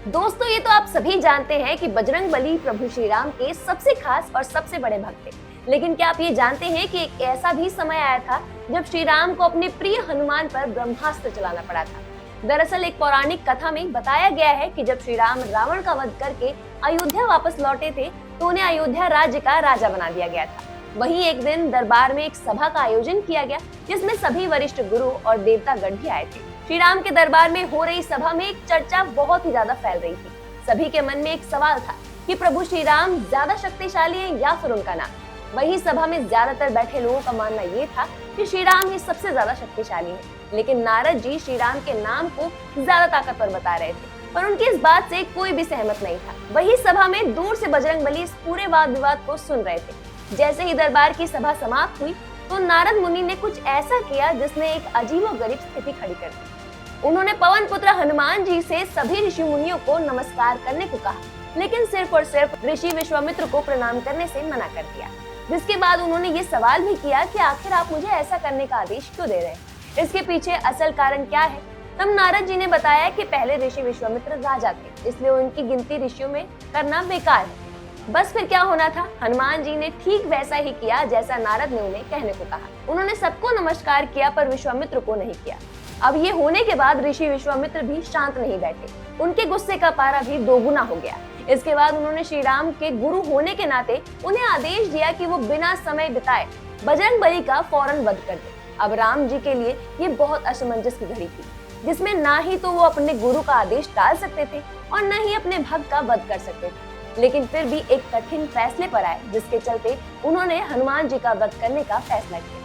दोस्तों, ये तो आप सभी जानते हैं कि बजरंगबली प्रभु श्री राम के सबसे खास और सबसे बड़े भक्त थे। लेकिन क्या आप ये जानते हैं कि एक ऐसा भी समय आया था जब श्री राम को अपने प्रिय हनुमान पर ब्रह्मास्त्र चलाना पड़ा था। दरअसल एक पौराणिक कथा में बताया गया है कि जब श्री राम रावण का वध करके अयोध्या वापस लौटे थे तो उन्हें अयोध्या राज्य का राजा बना दिया गया था। वहीं एक दिन दरबार में एक सभा का आयोजन किया गया जिसमें सभी वरिष्ठ गुरु और देवतागण भी आए थे। श्री राम के दरबार में हो rही सभा में एक चर्चा बहुत ही ज्यादा फैल रही थी। सभी के मन में एक सवाल था कि प्रभु श्री राम ज्यादा शक्तिशाली हैं या फिर उनका नाम। वहीं सभा में ज्यादातर बैठे लोगों का मानना ये था कि श्री राम ही सबसे ज्यादा शक्तिशाली हैं, लेकिन नारद जी श्री राम के नाम को ज्यादा ताकतवर बता रहे थे, पर उनकी इस बात से कोई भी सहमत नहीं था। वही सभा में दूर से बजरंगबली इस पूरे वाद विवाद को सुन रहे थे। जैसे ही दरबार की सभा समाप्त हुई तो नारद मुनि ने कुछ ऐसा किया जिसने एक अजीबोगरीब स्थिति खड़ी कर दी। उन्होंने पवन पुत्र हनुमान जी से सभी ऋषि मुनियों को नमस्कार करने को कहा, लेकिन सिर्फ और सिर्फ ऋषि विश्वामित्र को प्रणाम करने से मना कर दिया। जिसके बाद उन्होंने ये सवाल भी किया कि आखिर आप मुझे ऐसा करने का आदेश क्यों दे रहे हैं, इसके पीछे असल कारण क्या है। तब नारद जी ने बताया कि पहले ऋषि विश्वामित्र राजा थे, इसलिए उनकी गिनती ऋषियों में करना बेकार है। बस फिर क्या होना था, हनुमान जी ने ठीक वैसा ही किया जैसा नारद ने उन्हें कहने को कहा। उन्होंने सबको नमस्कार किया पर विश्वामित्र को नहीं किया। अब ये होने के बाद ऋषि विश्वामित्र भी शांत नहीं बैठे, उनके गुस्से का पारा भी दोगुना हो गया। इसके बाद उन्होंने श्री राम के गुरु होने के नाते उन्हें आदेश दिया कि वो बिना समय बिताए बजरंगबली का फौरन वध कर दे। अब राम जी के लिए ये बहुत असमंजस की घड़ी थी, जिसमें ना ही तो वो अपने गुरु का आदेश टाल सकते थे और न ही अपने भक्त का वध कर सकते थे। लेकिन फिर भी एक कठिन फैसले पर आए, जिसके चलते उन्होंने हनुमान जी का वध करने का फैसला किया।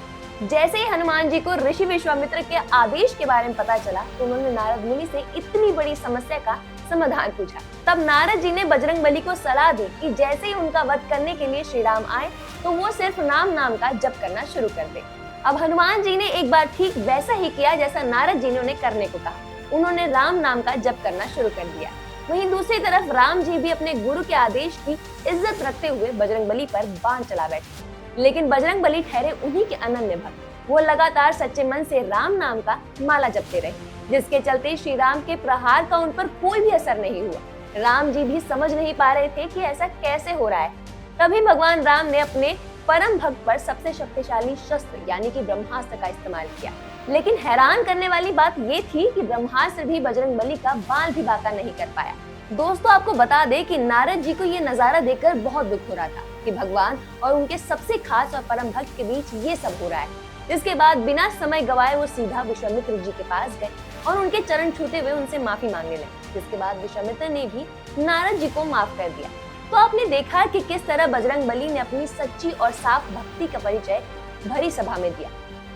जैसे ही हनुमान जी को ऋषि विश्वामित्र के आदेश के बारे में पता चला तो उन्होंने नारद मुनि से इतनी बड़ी समस्या का समाधान पूछा। तब नारद जी ने बजरंगबली को सलाह दी कि जैसे ही उनका वध करने के लिए श्री राम आए तो वो सिर्फ नाम का जप करना शुरू कर दे। अब हनुमान जी ने एक बार ठीक वैसा ही किया जैसा नारद जी ने उन्हें करने को कहा। उन्होंने राम नाम का जप करना शुरू कर दिया। वहीं दूसरी तरफ राम जी भी अपने गुरु के आदेश की इज्जत रखते हुए बजरंगबली पर बाण चला बैठे। लेकिन बजरंगबली ठहरे उन्हीं के अनन्य भक्त। वो लगातार सच्चे मन से राम नाम का माला जपते रहे, जिसके चलते श्री राम के प्रहार का उन पर कोई भी असर नहीं हुआ। राम जी भी समझ नहीं पा रहे थे कि ऐसा कैसे हो रहा है। तभी भगवान राम ने अपने परम भक्त पर सबसे शक्तिशाली शस्त्र यानी कि ब्रह्मास्त्र का इस्तेमाल किया। लेकिन हैरान करने वाली बात ये थी कि ब्रह्मास्त्र भी बजरंगबली का बाल भी बांका नहीं कर पाया। दोस्तों, आपको बता दें कि नारद जी को ये नजारा देखकर बहुत दुख हो रहा था कि भगवान और उनके सबसे खास और परम भक्त के बीच ये सब हो रहा है। इसके बाद बिना समय गवाए वो सीधा विश्वामित्र जी के पास गए और उनके चरण छूते हुए उनसे माफी मांगने लगे। जिसके बाद विश्वामित्र ने भी नारद जी को माफ कर दिया। तो आपने देखा कि किस तरह बजरंगबली ने अपनी सच्ची और साफ भक्ति का परिचय भरी सभा में दिया,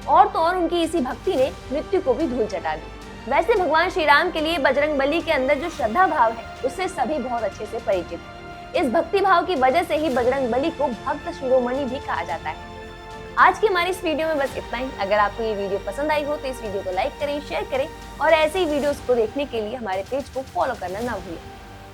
और तो और उनकी इसी भक्ति ने मृत्यु को भी धूल चटा दी। वैसे भगवान श्री राम के लिए बजरंगबली के अंदर जो श्रद्धा भाव है उससे सभी बहुत अच्छे से परिचित हैं। इस भक्ति भाव की वजह से ही बजरंगबली को भक्त शिरोमणि भी कहा जाता है। आज की हमारी इस वीडियो में बस इतना ही। अगर आपको ये वीडियो पसंद आई हो तो इस वीडियो को लाइक करें, शेयर करें और ऐसे ही वीडियोस को देखने के लिए हमारे पेज को फॉलो करना ना भूलें।